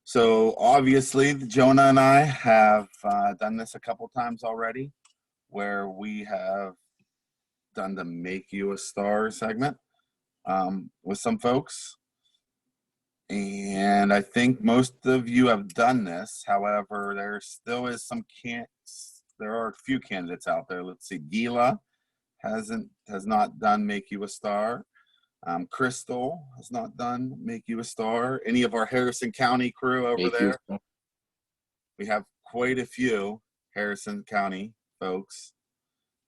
So obviously, Jonah and I have done this a couple times already, where we have done the Make You a Star segment with some folks. And I think most of you have done this. However, there still is there are a few candidates out there. Let's see, Gila has not done Make You a Star. Crystal has not done Make You a Star. Any of our Harrison County crew over there? We have quite a few Harrison County folks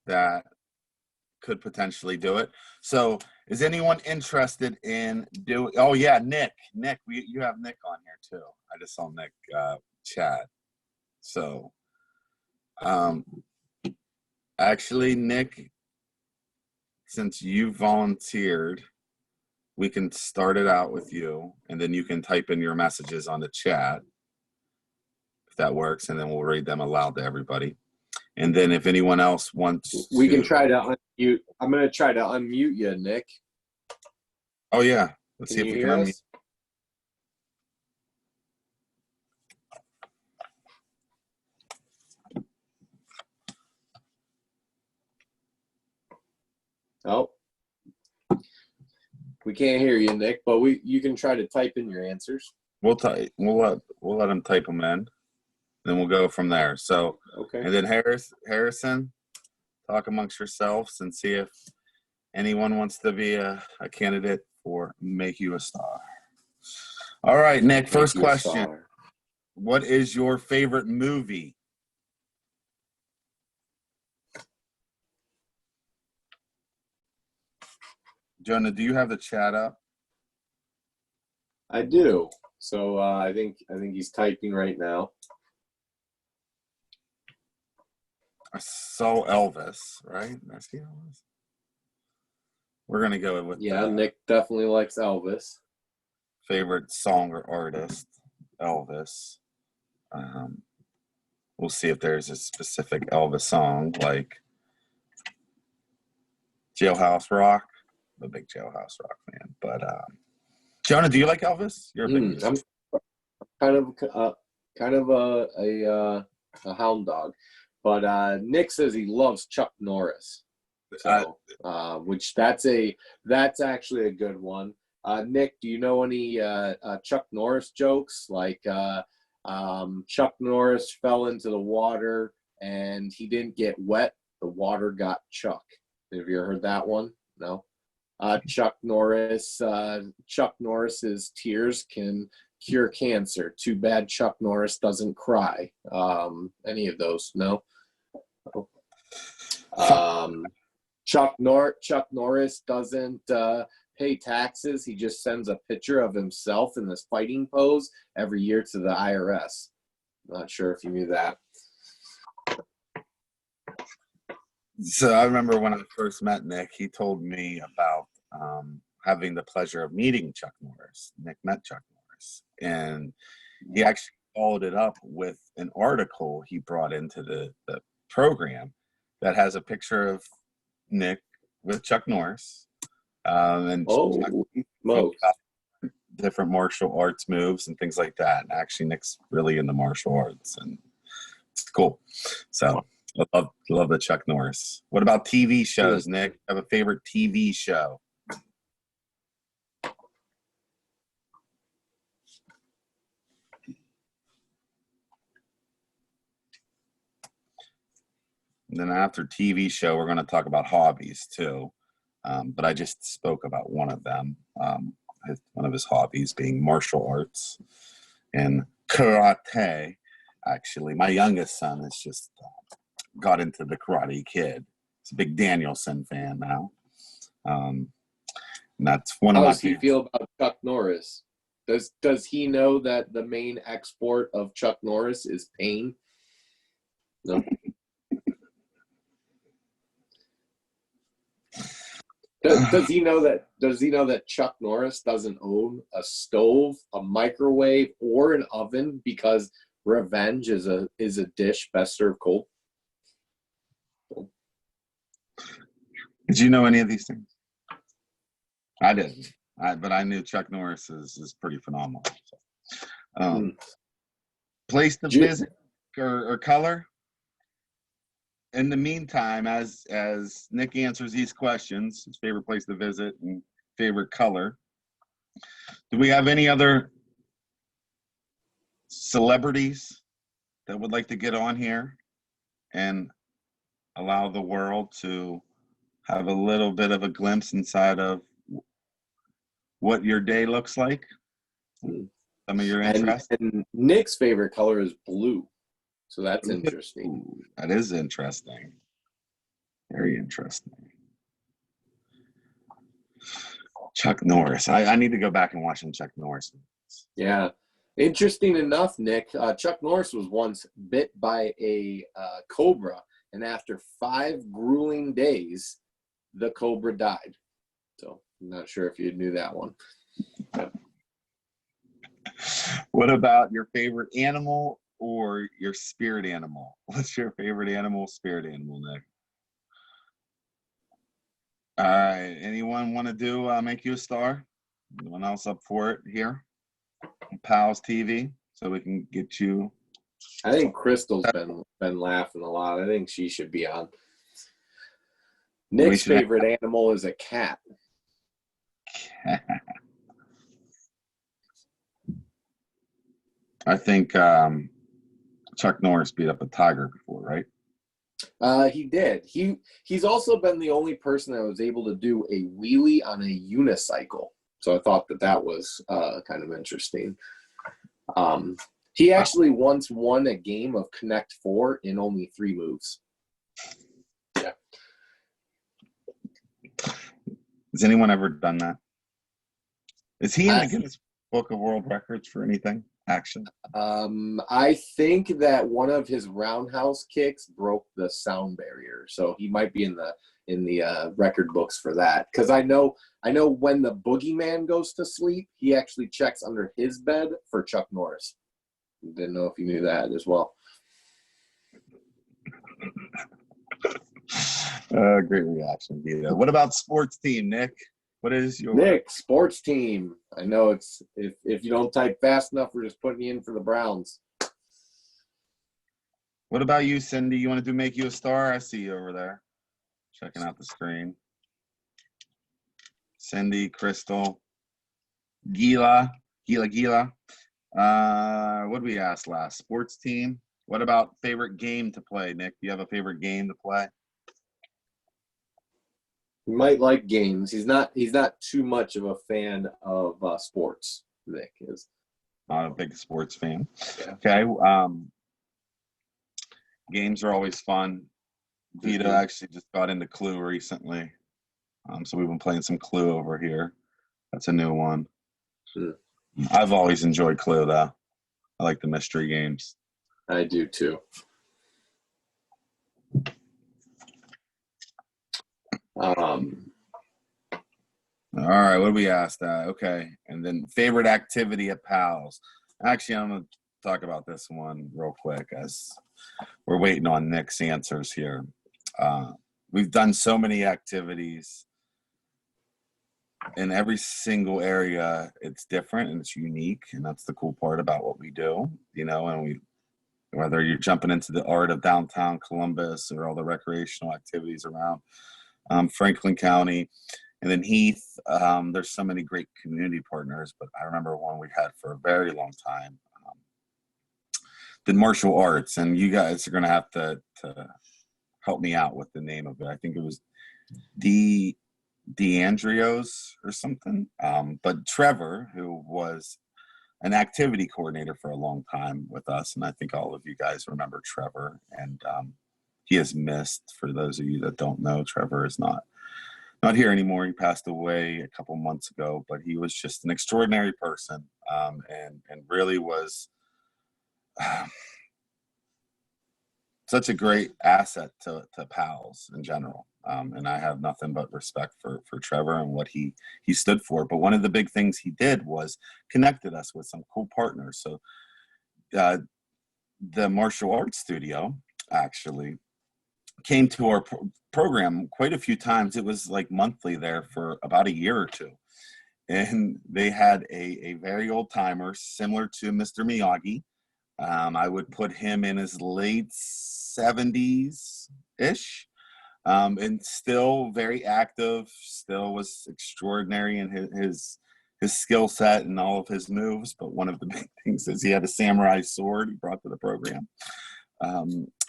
that could potentially do it. So is anyone interested in doing, oh yeah, Nick, you have Nick on here too. I just saw Nick chat. So actually, Nick, since you volunteered, we can start it out with you, and then you can type in your messages on the chat if that works, and then we'll read them aloud to everybody. And then if anyone else wants we can try to unmute. I'm going to try to unmute you, Nick. Oh yeah, let's see if we can unmute. Oh, we can't hear you, Nick, but you can try to type in your answers. We'll let them type them in, then we'll go from there. So okay, and then Harrison, talk amongst yourselves and see if anyone wants to be a candidate for Make You a Star. All right, Nick, first question. What is your favorite movie? Jonah, do you have the chat up? I do. So I think he's typing right now. I saw Elvis, right? I see Elvis. We're gonna go with Nick definitely likes Elvis. Favorite song or artist, Elvis. We'll see if there's a specific Elvis song like Jailhouse Rock. I'm a big Jailhouse Rock fan, but Jonah, do you like Elvis? You're a big I'm kind of a hound dog, but Nick says he loves Chuck Norris. So, which that's actually a good one. Nick, do you know any Chuck Norris jokes? Like Chuck Norris fell into the water and he didn't get wet. The water got Chuck. Have you heard that one? No. Chuck Norris's tears can cure cancer. Too bad Chuck Norris doesn't cry. Any of those? No. Chuck Norris doesn't pay taxes. He just sends a picture of himself in this fighting pose every year to the IRS. Not sure if you knew that. So I remember when I first met Nick, he told me about having the pleasure of meeting Chuck Norris. Nick met Chuck Norris, and he actually followed it up with an article he brought into the program that has a picture of Nick with Chuck Norris, and different martial arts moves and things like that. And actually, Nick's really into martial arts, and it's cool. So I love the Chuck Norris. What about TV shows, Nick? Have a favorite TV show? And then after TV show, we're going to talk about hobbies too. But I just spoke about one of them. One of his hobbies being martial arts and karate. Actually, my youngest son has just got into the Karate Kid. He's a big Danielson fan now. And that's one of my favorites. How does he feel about Chuck Norris? Does he know that the main export of Chuck Norris is pain? No. Does he know that Chuck Norris doesn't own a stove, a microwave, or an oven because revenge is a dish best served cold? Did you know any of these things? I didn't. But I knew Chuck Norris is pretty phenomenal. So. Um, place to visit or color. In the meantime, as Nick answers these questions, his favorite place to visit and favorite color, do we have any other celebrities that would like to get on here and allow the world to have a little bit of a glimpse inside of what your day looks like? Some of your interests? And Nick's favorite color is blue. So that's interesting. Ooh, that is interesting. Very interesting. Chuck Norris. I need to go back and watch some Chuck Norris. Yeah. Interesting enough, Nick, Chuck Norris was once bit by a cobra, and after 5 grueling days, the cobra died. So I'm not sure if you knew that one. But. What about your favorite animal or your spirit animal? What's your favorite animal, spirit animal, Nick? All right. Anyone want to do Make You a Star? Anyone else up for it here? PALS TV, so we can get you. I think Crystal's been laughing a lot. I think she should be on. Nick's favorite animal is a cat. I think Chuck Norris beat up a tiger before, right? He did. He's also been the only person that was able to do a wheelie on a unicycle. So I thought that was kind of interesting. He actually once won a game of Connect 4 in only 3 moves. Yeah. Has anyone ever done that? Is he in the Guinness Book of World Records for anything? Action? I think that one of his roundhouse kicks broke the sound barrier, so he might be in the record books for that. Because I know when the boogeyman goes to sleep, he actually checks under his bed for Chuck Norris. Didn't know if you knew that as well. Great reaction, Vito. What about sports team, Nick? What is your Nick sports team? I know it's if you don't type fast enough, we're just putting you in for the Browns. What about you, Cindy? You want to Make You a Star? I see you over there, checking out the screen. Cindy, Crystal, Gila. What did we ask last? Sports team. What about favorite game to play, Nick? Do you have a favorite game to play? He might like games. He's not too much of a fan of sports. Nick is not a big sports fan. Yeah. Okay. Games are always fun. Vito actually just got into Clue recently. So we've been playing some Clue over here. That's a new one. I've always enjoyed Clue, though. I like the mystery games. I do, too. All right, what did we ask? Okay, and then favorite activity at PALS. Actually, I'm going to talk about this one real quick as we're waiting on Nick's answers here. We've done so many activities. In every single area, it's different and it's unique, and that's the cool part about what we do, and whether you're jumping into the art of downtown Columbus or all the recreational activities around Franklin County. And then Heath, there's so many great community partners, but I remember one we had for a very long time, the martial arts, and you guys are going to have to help me out with the name of it. I think it was DeAndreos or something. But Trevor, who was an activity coordinator for a long time with us, and I think all of you guys remember Trevor, and he is missed. For those of you that don't know, Trevor is not here anymore. He passed away a couple months ago, but he was just an extraordinary person, and really was such a great asset to PALS in general. And I have nothing but respect for Trevor and what he stood for. But one of the big things he did was connected us with some cool partners. So the martial arts studio actually came to our program quite a few times. It was like monthly there for about a year or two. and they had a very old timer similar to Mr. Miyagi. I would put him in his late 70s ish, and still very active, still was extraordinary in his skill set and all of his moves. But one of the big things is he had a samurai sword he brought to the program.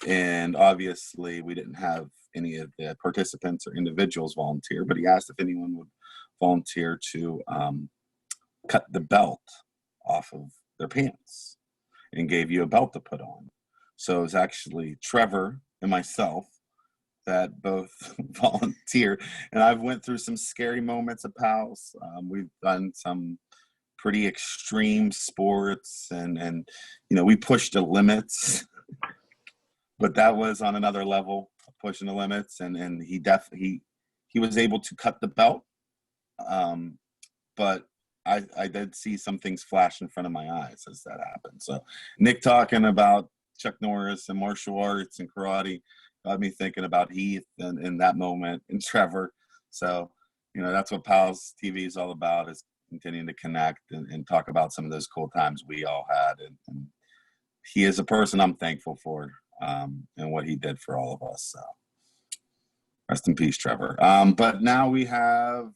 And obviously we didn't have any of the participants or individuals volunteer, but he asked if anyone would volunteer to cut the belt off of their pants and gave you a belt to put on. So it was actually Trevor and myself that both volunteered. And I've went through some scary moments at PALS. We've done some pretty extreme sports and we pushed the limits, but that was on another level, pushing the limits. And he was able to cut the belt. But I did see some things flash in front of my eyes as that happened. So Nick talking about Chuck Norris and martial arts and karate got me thinking about Heath and in that moment and Trevor. So, that's what PALS TV is all about, is continuing to connect and talk about some of those cool times we all had. And he is a person I'm thankful for, and what he did for all of us. So rest in peace, Trevor. But now we have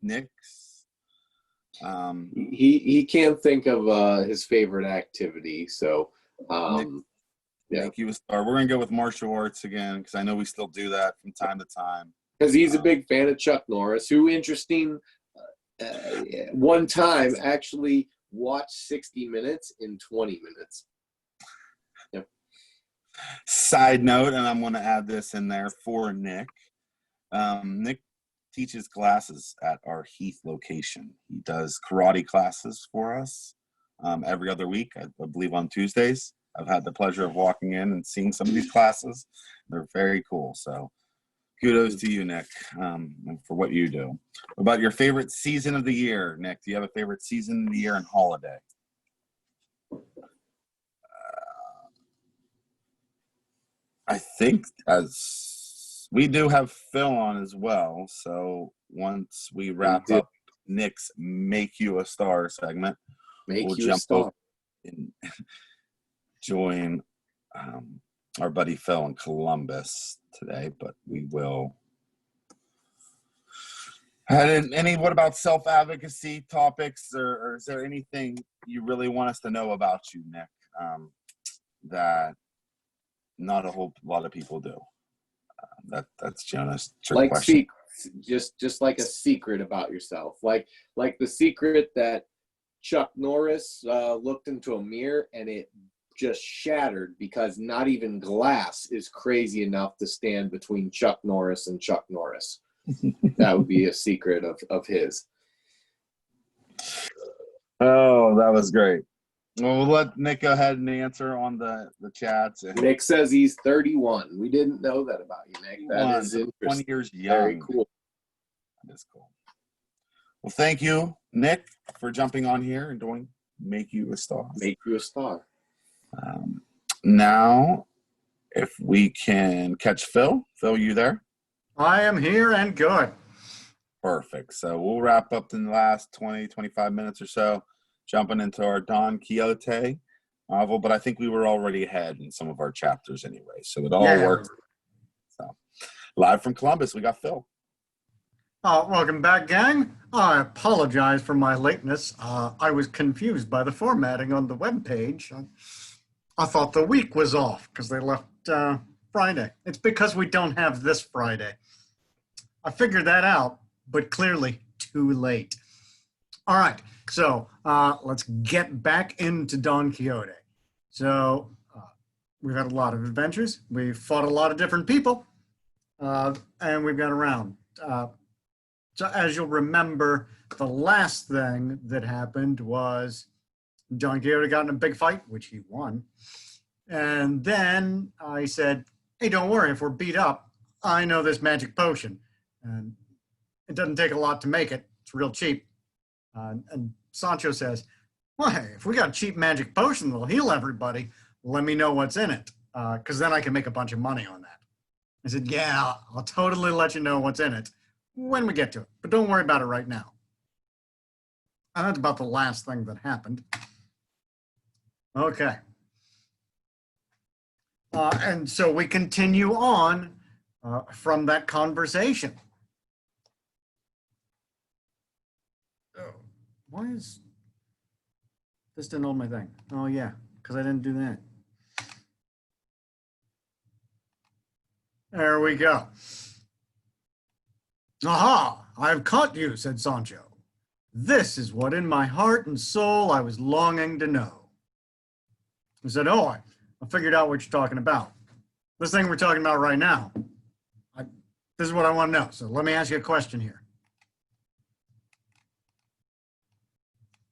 Nick's. He can't think of his favorite activity, so Nick, yeah. Make you a star. We're gonna go with martial arts again because I know we still do that from time to time. Because he's a big fan of Chuck Norris, who, interesting, one time actually watched 60 Minutes in 20 minutes. Yep. Side note, and I'm going to add this in there for Nick. Nick teaches classes at our Heath location. He does karate classes for us every other week, I believe on Tuesdays. I've had the pleasure of walking in and seeing some of these classes. They're very cool. So kudos to you, Nick, for what you do. What about your favorite season of the year, Nick? Do you have a favorite season of the year and holiday? I think as we do have Phil on as well. So once we wrap up Nick's Make You a Star segment, we'll jump over and join our buddy Phil in Columbus today, but we will. What about self-advocacy topics, or is there anything you really want us to know about you, Nick, that not a whole lot of people do? That's Jonah's trick question. Just like a secret about yourself, like the secret that Chuck Norris looked into a mirror and it just shattered because not even glass is crazy enough to stand between Chuck Norris and Chuck Norris. That would be a secret of his. Oh, that was great. Well, we'll let Nick go ahead and answer on the chats. Nick says he's 31. We didn't know that about you, Nick. That is interesting. 20 years young. Very cool. That is cool. Well, thank you, Nick, for jumping on here and doing Make You a Star. Make You a Star. Now, if we can catch Phil. Phil, you there? I am here and good. Perfect. So we'll wrap up in the last 20, 25 minutes or so, jumping into our Don Quixote novel, but I think we were already ahead in some of our chapters anyway, so it all worked. So, live from Columbus, we got Phil. Welcome back, gang. I apologize for my lateness. I was confused by the formatting on the webpage. I thought the week was off because they left Friday. It's because we don't have this Friday. I figured that out, but clearly too late. All right, so let's get back into Don Quixote. So we've had a lot of adventures. We've fought a lot of different people, and we've got around. So as you'll remember, the last thing that happened was Don Quixote got in a big fight, which he won. And then I said, hey, don't worry, if we're beat up, I know this magic potion. And it doesn't take a lot to make it. It's real cheap. And Sancho says, well, hey, if we got a cheap magic potion that'll heal everybody, let me know what's in it, because then I can make a bunch of money on that. I said, yeah, I'll totally let you know what's in it when we get to it, but don't worry about it right now. And that's about the last thing that happened. Okay. And so we continue on from that conversation. Oh, why is this didn't hold my thing? Oh yeah, because I didn't do that. There we go. Aha, I've caught you, said Sancho. This is what in my heart and soul I was longing to know. He said, oh, I figured out what you're talking about. This thing we're talking about right now. This is what I want to know. So let me ask you a question here.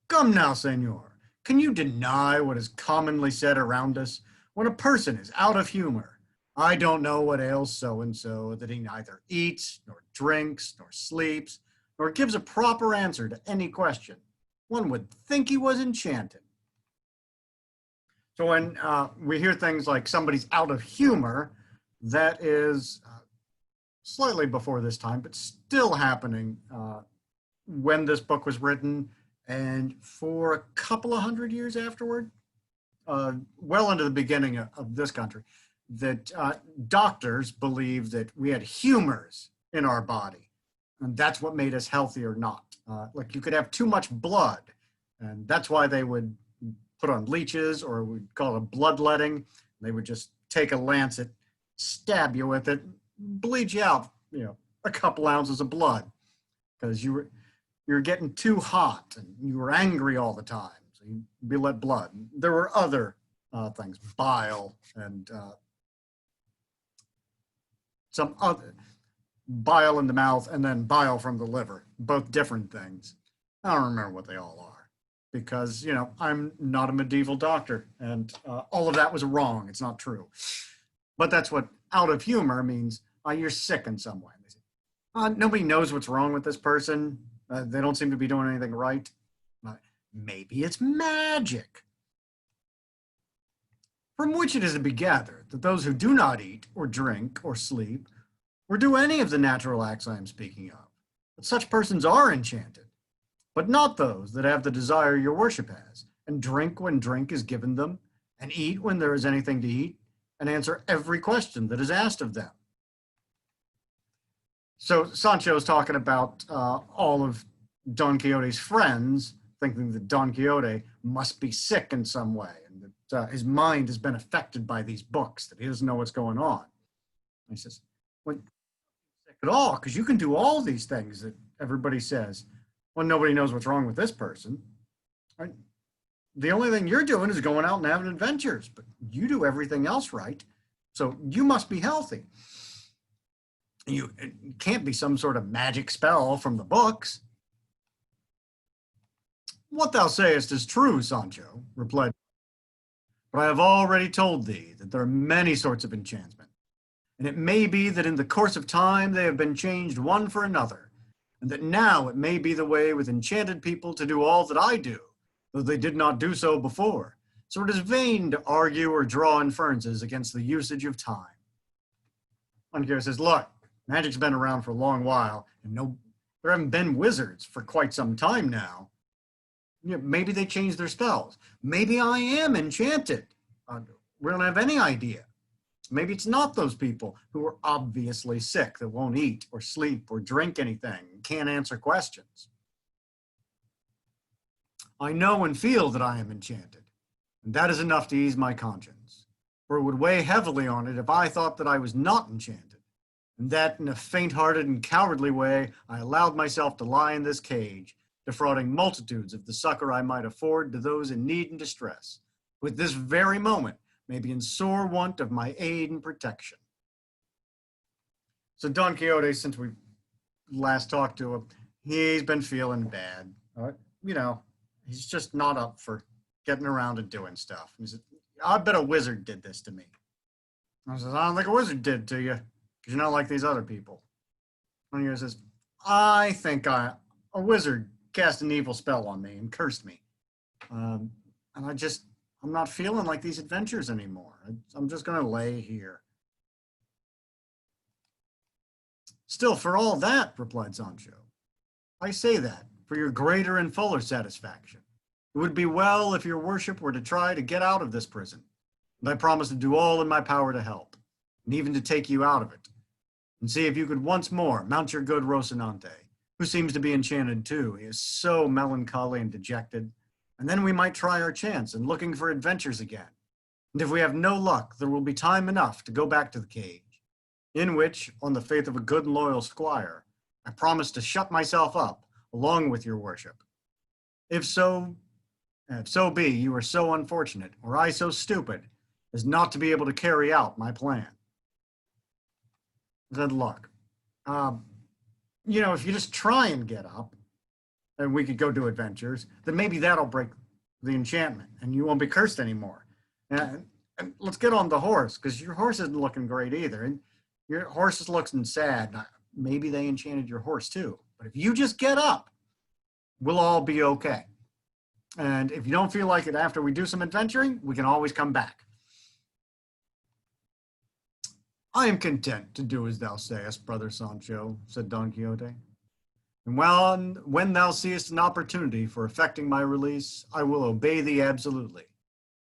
Come now, senor. Can you deny what is commonly said around us? When a person is out of humor, I don't know what ails so-and-so, that he neither eats, nor drinks, nor sleeps, nor gives a proper answer to any question. One would think he was enchanted. So when we hear things like somebody's out of humor, that is slightly before this time, but still happening when this book was written and for a couple of hundred years afterward, well into the beginning of this country, that doctors believed that we had humors in our body, and that's what made us healthy or not. Like you could have too much blood, and that's why they would put on leeches, or we'd call it bloodletting. They would just take a lancet, stab you with it, bleed you out, a couple ounces of blood, because you're getting too hot and you were angry all the time. So you'd be let blood. There were other things, bile and some other bile in the mouth, and then bile from the liver, both different things. I don't remember what they all are, because I'm not a medieval doctor, and all of that was wrong. It's not true. But that's what out of humor means. You're sick in some way. They say, nobody knows what's wrong with this person. They don't seem to be doing anything right. Maybe it's magic, from which it is to be gathered that those who do not eat or drink or sleep or do any of the natural acts I am speaking of, that such persons are enchanted, but not those that have the desire your worship has, and drink when drink is given them, and eat when there is anything to eat, and answer every question that is asked of them. So Sancho is talking about all of Don Quixote's friends thinking that Don Quixote must be sick in some way, and that his mind has been affected by these books, that he doesn't know what's going on. And he says, well, sick at all, because you can do all these things that everybody says. Well, nobody knows what's wrong with this person. Right? The only thing you're doing is going out and having adventures, but you do everything else right. So you must be healthy. It can't be some sort of magic spell from the books. What thou sayest is true, Sancho, replied. But I have already told thee that there are many sorts of enchantment, and it may be that in the course of time they have been changed one for another, and that now it may be the way with enchanted people to do all that I do, though they did not do so before. So it is vain to argue or draw inferences against the usage of time. Don Quixote says, look, magic's been around for a long while, and there haven't been wizards for quite some time now. Maybe they changed their spells. Maybe I am enchanted. We don't have any idea. Maybe it's not those people who are obviously sick that won't eat or sleep or drink anything and can't answer questions. I know and feel that I am enchanted, and that is enough to ease my conscience, for it would weigh heavily on it if I thought that I was not enchanted, and that in a faint-hearted and cowardly way I allowed myself to lie in this cage, defrauding multitudes of the succor I might afford to those in need and distress, who at this very moment may be in sore want of my aid and protection. So Don Quixote, since we last talked to him, he's been feeling bad. He's just not up for getting around and doing stuff. He said, I bet a wizard did this to me. I says, I don't think a wizard did to you, because you're not like these other people. And he says, I think a wizard cast an evil spell on me and cursed me. And I'm not feeling like these adventures anymore. I'm just going to lay here. Still, for all that, replied Sancho, I say that, for your greater and fuller satisfaction. It would be well if your worship were to try to get out of this prison, and I promise to do all in my power to help, and even to take you out of it, and see if you could once more mount your good Rocinante, who seems to be enchanted too. He is so melancholy and dejected, and then we might try our chance in looking for adventures again. And if we have no luck, there will be time enough to go back to the cage, in which, on the faith of a good and loyal squire, I promise to shut myself up along with your worship. If so be you are so unfortunate, or I so stupid, as not to be able to carry out my plan. Good luck. If you just try and get up, and we could go do adventures, then maybe that'll break the enchantment, and you won't be cursed anymore. And let's get on the horse, because your horse isn't looking great either. And your horse is looking sad. Maybe they enchanted your horse too. But if you just get up, we'll all be okay. And if you don't feel like it after we do some adventuring, we can always come back. I am content to do as thou sayest, brother Sancho, said Don Quixote. And when thou seest an opportunity for effecting my release, I will obey thee absolutely.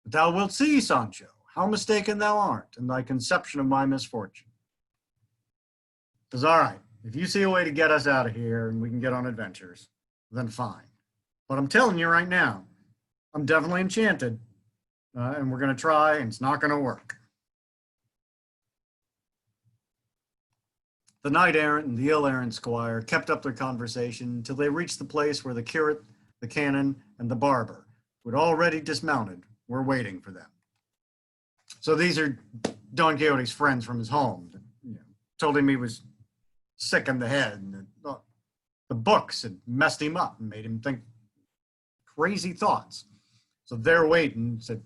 But thou wilt see, Sancho, how mistaken thou art in thy conception of my misfortune. Because, all right, if you see a way to get us out of here and we can get on adventures, then fine. But I'm telling you right now, I'm definitely enchanted, and we're going to try, and it's not going to work. The knight-errant and the ill-errant squire kept up their conversation till they reached the place where the curate, the canon, and the barber, who had already dismounted, were waiting for them. So these are Don Quixote's friends from his home. Told him he was sick in the head, and the books had messed him up and made him think crazy thoughts. So they're waiting, said,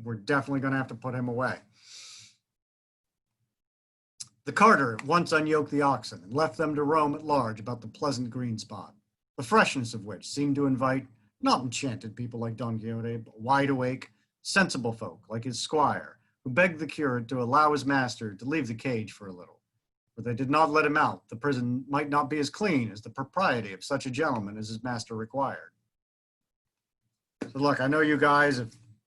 we're definitely going to have to put him away. The carter at once unyoked the oxen and left them to roam at large about the pleasant green spot, the freshness of which seemed to invite not enchanted people like Don Quixote, but wide-awake, sensible folk like his squire, who begged the curate to allow his master to leave the cage for a little. For they did not let him out. The prison might not be as clean as the propriety of such a gentleman as his master required. So look, I know you guys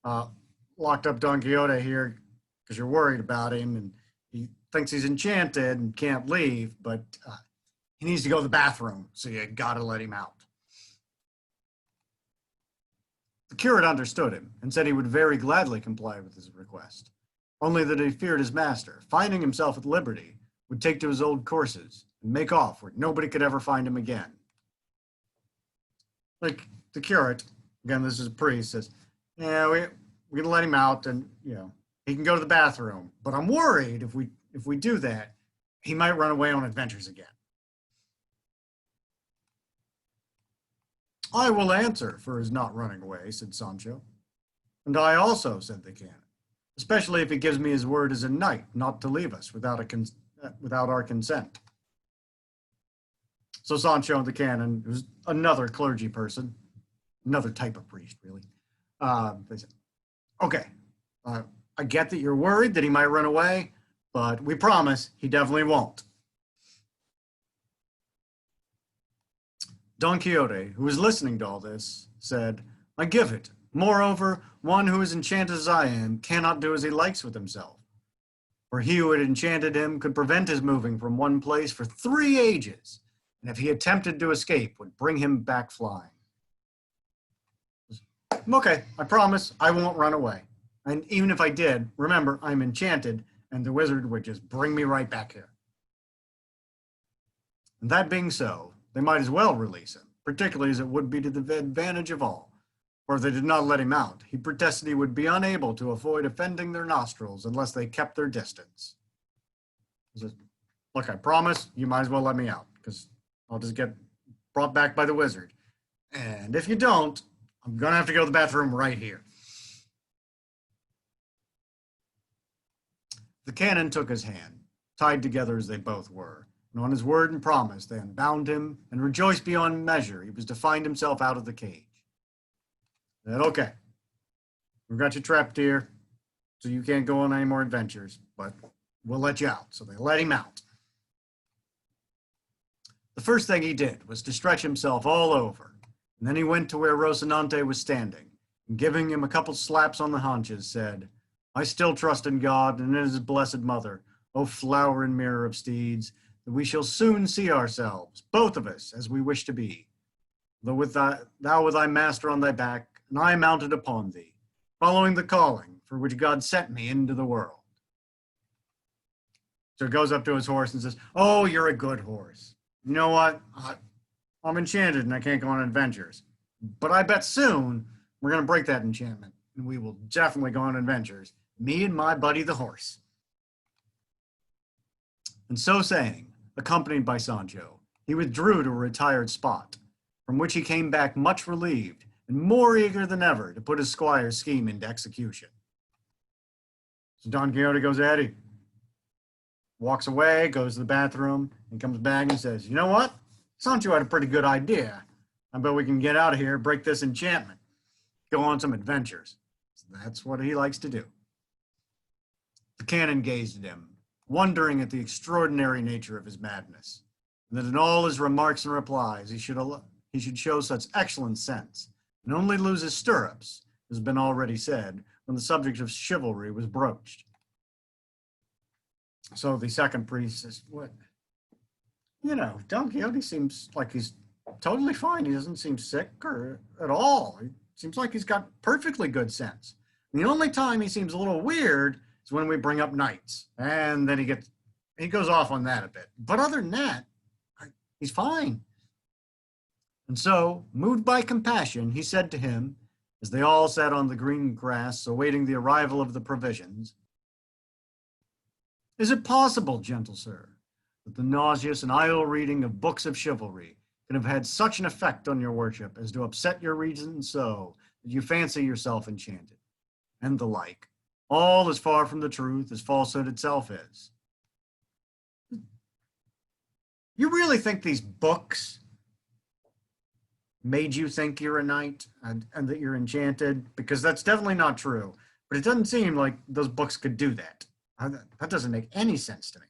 have locked up Don Quixote here because you're worried about him, and he thinks he's enchanted and can't leave, but he needs to go to the bathroom, so you gotta let him out. The curate understood him and said he would very gladly comply with his request, only that he feared his master, finding himself at liberty, would take to his old courses and make off where nobody could ever find him again. Like the curate, again, this is a priest, says, yeah, we're gonna let him out, and he can go to the bathroom, but I'm worried if we do that, he might run away on adventures again. I will answer for his not running away, said Sancho. And I also, said the canon, especially if he gives me his word as a knight not to leave us without our consent. So Sancho and the canon, who's another clergy person, another type of priest, really, they said, okay, I get that you're worried that he might run away, but we promise he definitely won't. Don Quixote, who was listening to all this, said, I give it. Moreover, one who is enchanted as I am cannot do as he likes with himself. For he who had enchanted him could prevent his moving from one place for 3 ages, and if he attempted to escape, would bring him back flying. Okay, I promise I won't run away. And even if I did, remember, I'm enchanted, and the wizard would just bring me right back here. And that being so, they might as well release him, particularly as it would be to the advantage of all. For if they did not let him out, he protested he would be unable to avoid offending their nostrils unless they kept their distance. He says, look, I promise you might as well let me out, because I'll just get brought back by the wizard. And if you don't, I'm going to have to go to the bathroom right here. The canon took his hand, tied together as they both were, and on his word and promise they unbound him and rejoiced beyond measure he was to find himself out of the cage. They said, okay, we've got you trapped here, so you can't go on any more adventures, but we'll let you out. So they let him out. The first thing he did was to stretch himself all over, and then he went to where Rocinante was standing, and giving him a couple slaps on the haunches, said, I still trust in God and in his blessed mother, O flower and mirror of steeds, that we shall soon see ourselves, both of us, as we wish to be. Though thou with thy master on thy back, and I mounted upon thee, following the calling for which God sent me into the world. So he goes up to his horse and says, oh, you're a good horse. You know what? I'm enchanted and I can't go on adventures. But I bet soon we're going to break that enchantment and we will definitely go on adventures. Me and my buddy the horse. And so saying, accompanied by Sancho, he withdrew to a retired spot, from which he came back much relieved and more eager than ever to put his squire's scheme into execution. So Don Quixote goes at it, walks away, goes to the bathroom, and comes back and says, you know what? Sancho had a pretty good idea. I bet we can get out of here, break this enchantment, go on some adventures. So that's what he likes to do. The canon gazed at him, wondering at the extraordinary nature of his madness, and that in all his remarks and replies he should show such excellent sense, and only lose his stirrups, as has been already said, when the subject of chivalry was broached. So the second priest says, what? You know, Don Quixote seems like he's totally fine. He doesn't seem sick or at all. He seems like he's got perfectly good sense. And the only time he seems a little weird is when we bring up knights. And then he goes off on that a bit. But other than that, he's fine. And so, moved by compassion, he said to him, as they all sat on the green grass awaiting the arrival of the provisions, is it possible, gentle sir, that the nauseous and idle reading of books of chivalry can have had such an effect on your worship as to upset your reason so that you fancy yourself enchanted, and the like, all as far from the truth as falsehood itself is? You really think these books made you think you're a knight and that you're enchanted? Because that's definitely not true, but it doesn't seem like those books could do that. That doesn't make any sense to me.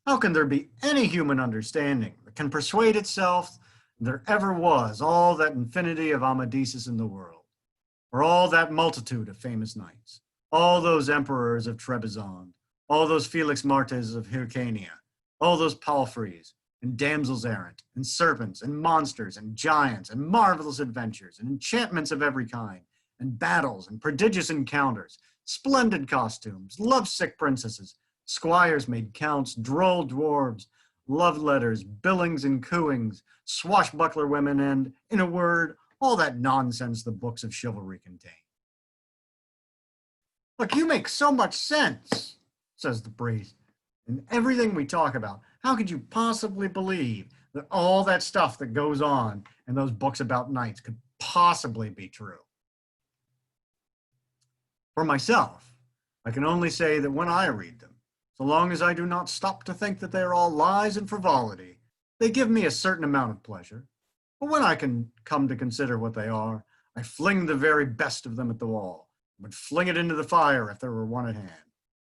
How can there be any human understanding that can persuade itself there ever was all that infinity of Amadeus in the world, or all that multitude of famous knights, all those emperors of Trebizond, all those Felix Martes of Hyrcania, all those palfreys and damsels errant, and serpents and monsters and giants and marvelous adventures and enchantments of every kind, and battles and prodigious encounters, splendid costumes, lovesick princesses, squires made counts, droll dwarves, love letters, billings and cooings, swashbuckler women, and, in a word, all that nonsense the books of chivalry contain. Look, you make so much sense, says the priest, in everything we talk about. How could you possibly believe that all that stuff that goes on in those books about knights could possibly be true? For myself, I can only say that when I read them, so long as I do not stop to think that they are all lies and frivolity, they give me a certain amount of pleasure. But when I can come to consider what they are, I fling the very best of them at the wall, and would fling it into the fire if there were one at hand,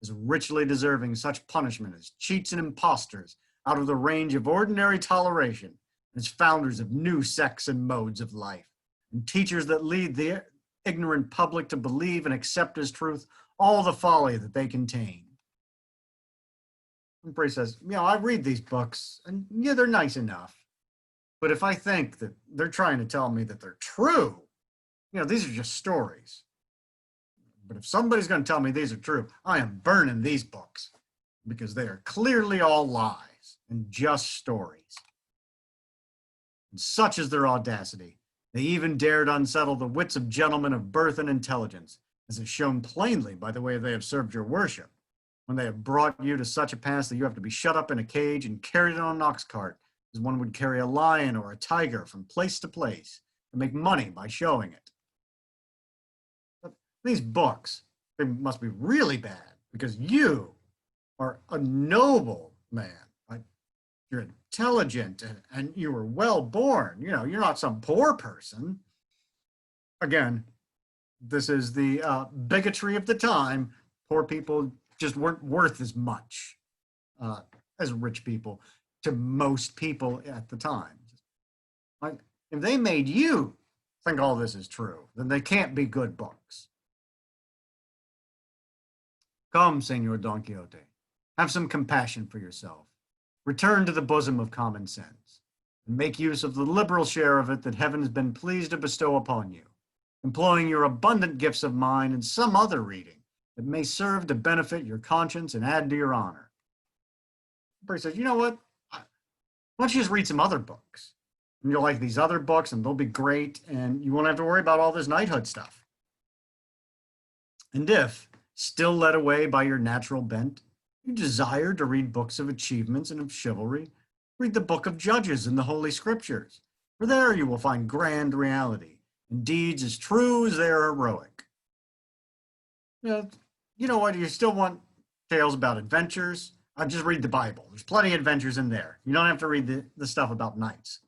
as richly deserving such punishment as cheats and impostors out of the range of ordinary toleration, as founders of new sects and modes of life, and teachers that lead the ignorant public to believe and accept as truth all the folly that they contain. And Bray says, you know, I read these books, and yeah, they're nice enough. But if I think that they're trying to tell me that they're true, you know, these are just stories. But if somebody's going to tell me these are true, I am burning these books, because they are clearly all lies and just stories. And such is their audacity, they even dared unsettle the wits of gentlemen of birth and intelligence, as is shown plainly by the way they have served your worship, when they have brought you to such a pass that you have to be shut up in a cage and carried on an ox cart, as one would carry a lion or a tiger from place to place, to make money by showing it. But these books, they must be really bad, because you are a noble man. You're intelligent and you were well born. You know, you're not some poor person. Again, this is the bigotry of the time. Poor people just weren't worth as much as rich people. to most people at the time. Like, if they made you think all this is true, then they can't be good books. Come, Senor Don Quixote, have some compassion for yourself. Return to the bosom of common sense, and make use of the liberal share of it that heaven has been pleased to bestow upon you, employing your abundant gifts of mind in some other reading that may serve to benefit your conscience and add to your honor. The priest says, you know what? Why don't you just read some other books? And you'll like these other books, and they'll be great, and you won't have to worry about all this knighthood stuff. And if, still led away by your natural bent, you desire to read books of achievements and of chivalry, read the book of Judges in the Holy Scriptures, for there you will find grand reality and deeds as true as they are heroic. You know what? You still want tales about adventures? Just read the Bible. There's plenty of adventures in there. You don't have to read the stuff about knights.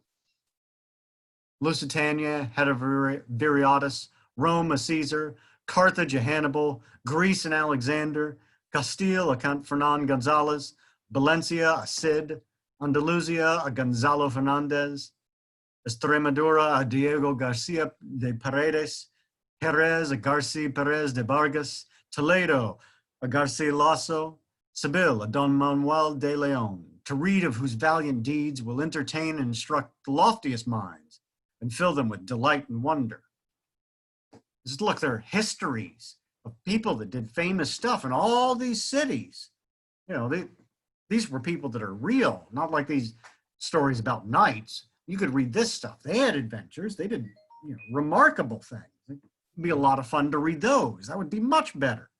Lusitania, head of Viriatus, Rome, a Caesar, Carthage, a Hannibal, Greece, an Alexander, Castile, a Count Fernan Gonzalez, Valencia, a Cid, Andalusia, a Gonzalo Fernandez, Extremadura, a Diego Garcia de Paredes, Jerez, a Garcia Perez de Vargas, Toledo, a Garcia Lasso, Seville, a Don Manuel de Leon, to read of whose valiant deeds will entertain and instruct the loftiest minds and fill them with delight and wonder. Just look, there are histories of people that did famous stuff in all these cities. You know, these were people that are real, not like these stories about knights. You could read this stuff. They had adventures. They did, remarkable things. It'd be a lot of fun to read those. That would be much better.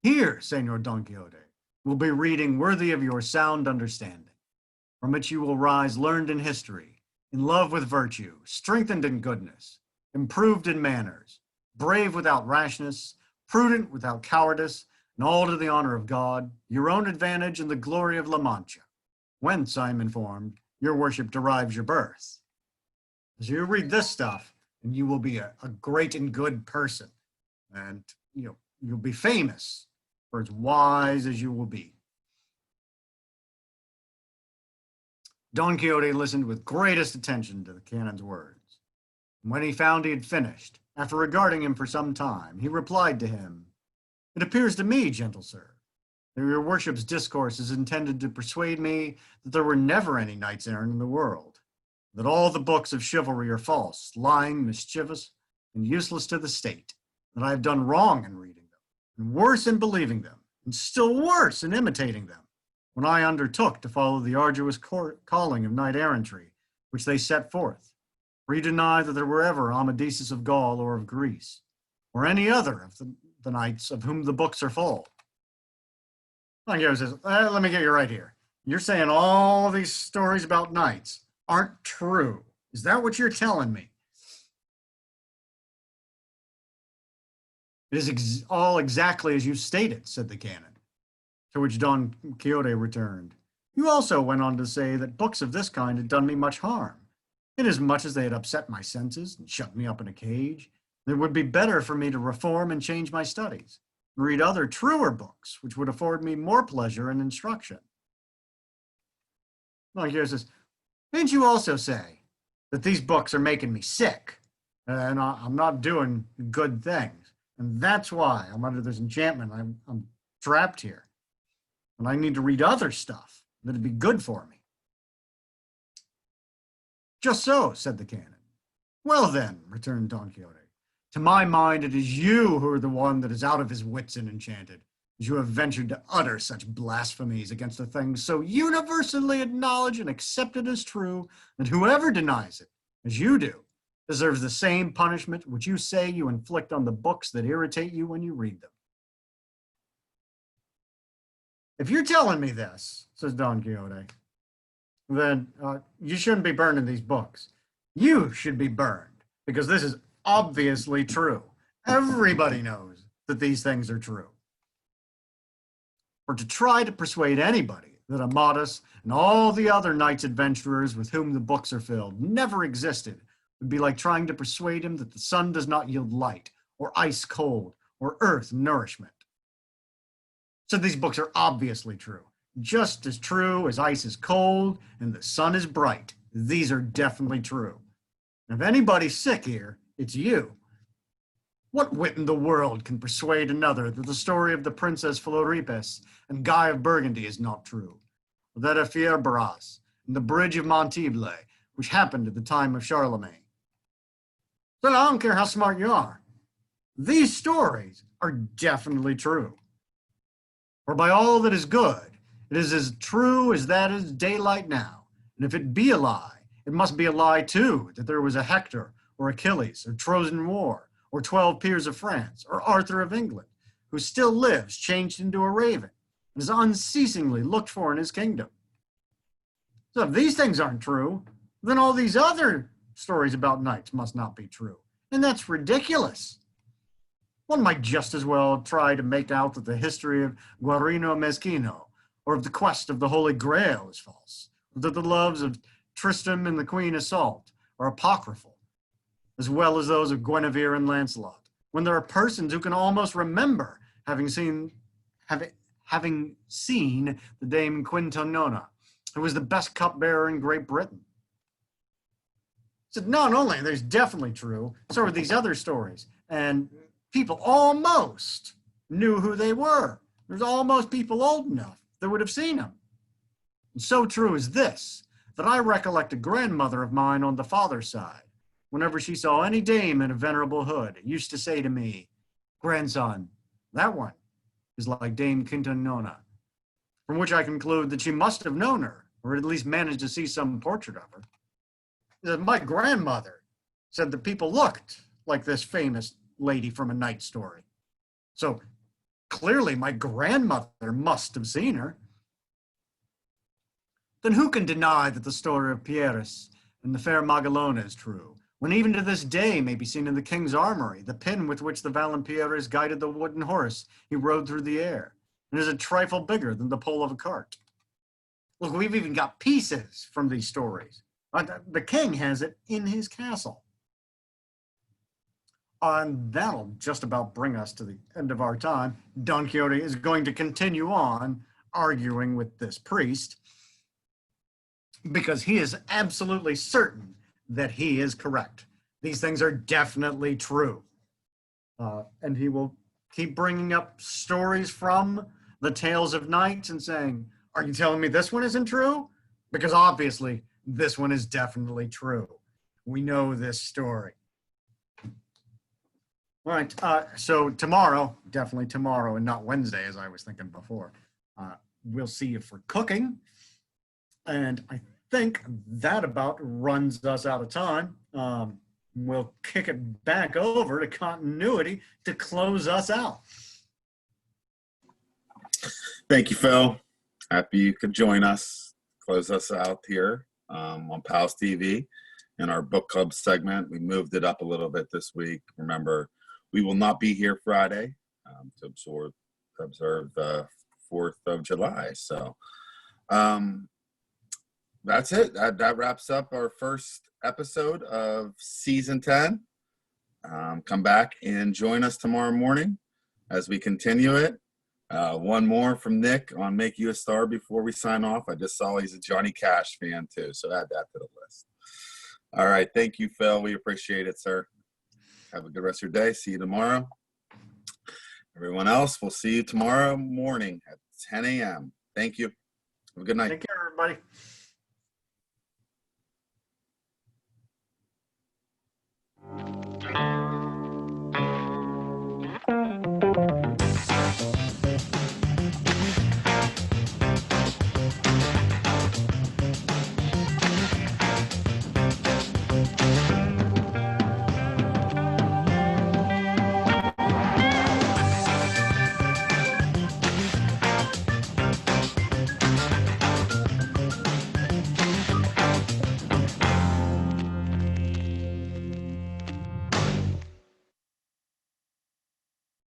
Here, Senor Don Quixote, will be reading worthy of your sound understanding, from which you will rise learned in history, in love with virtue, strengthened in goodness, improved in manners, brave without rashness, prudent without cowardice, and all to the honor of God, your own advantage and the glory of La Mancha, whence, I am informed, your worship derives your birth. As you read this stuff, and you will be a great and good person, and you'll be famous for as wise as you will be. Don Quixote listened with greatest attention to the canon's words. And when he found he had finished, after regarding him for some time, he replied to him, "It appears to me, gentle sir, that your worship's discourse is intended to persuade me that there were never any knights errant in the world, that all the books of chivalry are false, lying, mischievous, and useless to the state, that I have done wrong in reading them, and worse in believing them, and still worse in imitating them, when I undertook to follow the arduous calling of knight-errantry, which they set forth. For you deny that there were ever Amadeus of Gaul or of Greece, or any other of the knights of whom the books are full." Don Quixote says, let me get you right here. You're saying all these stories about knights aren't true. Is that what you're telling me? "It is all exactly as you stated," said the canon. To which Don Quixote returned, "You also went on to say that books of this kind had done me much harm, inasmuch as they had upset my senses and shut me up in a cage. It would be better for me to reform and change my studies, and read other truer books, which would afford me more pleasure and instruction." Don Quixote says, "Didn't you also say that these books are making me sick, and I'm not doing good things, and that's why I'm under this enchantment, I'm trapped here, and I need to read other stuff that'd be good for me?" "Just so," said the canon. "Well then," returned Don Quixote, "to my mind it is you who are the one that is out of his wits and enchanted, as you have ventured to utter such blasphemies against a thing so universally acknowledged and accepted as true, that whoever denies it, as you do, deserves the same punishment which you say you inflict on the books that irritate you when you read them." "If you're telling me this," says Don Quixote, "then you shouldn't be burning these books. You should be burned, because this is obviously true. Everybody knows that these things are true. For to try to persuade anybody that Amadis and all the other knights adventurers with whom the books are filled never existed would be like trying to persuade him that the sun does not yield light, or ice cold, or earth nourishment. So these books are obviously true. just as true as ice is cold and the sun is bright. These are definitely true. If anybody's sick here, it's you. What wit in the world can persuade another that the story of the Princess Floripes and Guy of Burgundy is not true? Or that of Fierbaras and the Bridge of Montible, which happened at the time of Charlemagne? But I don't care how smart you are. These stories are definitely true. For by all that is good, it is as true as that is daylight now. And if it be a lie, it must be a lie too, that there was a Hector or Achilles or Trojan War or 12 peers of France or Arthur of England, who still lives changed into a raven and is unceasingly looked for in his kingdom. So if these things aren't true, then all these other stories about knights must not be true. And that's ridiculous. One might just as well try to make out that the history of Guarino Mezquino or of the quest of the Holy Grail is false, or that the loves of Tristram and the Queen Isolde are apocryphal, as well as those of Guinevere and Lancelot, when there are persons who can almost remember having seen the Dame Quintonona, who was the best cupbearer in Great Britain. So not only there's definitely true, so are these other stories, and people almost knew who they were. There's almost people old enough that would have seen them. And so true is this, that I recollect a grandmother of mine on the father's side, whenever she saw any dame in a venerable hood, used to say to me, "Grandson, that one is like Dame Quintonona," from which I conclude that she must have known her, or at least managed to see some portrait of her. That my grandmother said that people looked like this famous lady from A Night Story. So clearly my grandmother must have seen her. Then who can deny that the story of Pieris and the fair Magalona is true, when even to this day may be seen in the king's armory the pin with which the valiant Pieris guided the wooden horse he rode through the air, and is a trifle bigger than the pole of a cart? Look, we've even got pieces from these stories. The king has it in his castle. And that'll just about bring us to the end of our time. Don Quixote is going to continue on arguing with this priest because he is absolutely certain that he is correct. These things are definitely true. And he will keep bringing up stories from the Tales of Knights and saying, "Are you telling me this one isn't true?" Because obviously this one is definitely true. We know this story. All right, so tomorrow, definitely tomorrow and not Wednesday as I was thinking before, we'll see you for cooking. And I think that about runs us out of time. We'll kick it back over to continuity to close us out. Thank you, Phil. Happy you could join us, close us out here on PALS TV in our book club segment. We moved it up a little bit this week. Remember, we will not be here Friday to observe the 4th of July. So that's it. That wraps up our first episode of season 10. Come back and join us tomorrow morning as we continue it. One more from Nick on Make You a Star before we sign off. I just saw he's a Johnny Cash fan too, so add that to the list. All right. Thank you, Phil. We appreciate it, sir. Have a good rest of your day. See you tomorrow. Everyone else, we'll see you tomorrow morning at 10 a.m. Thank you. Have a good night. Take care, everybody.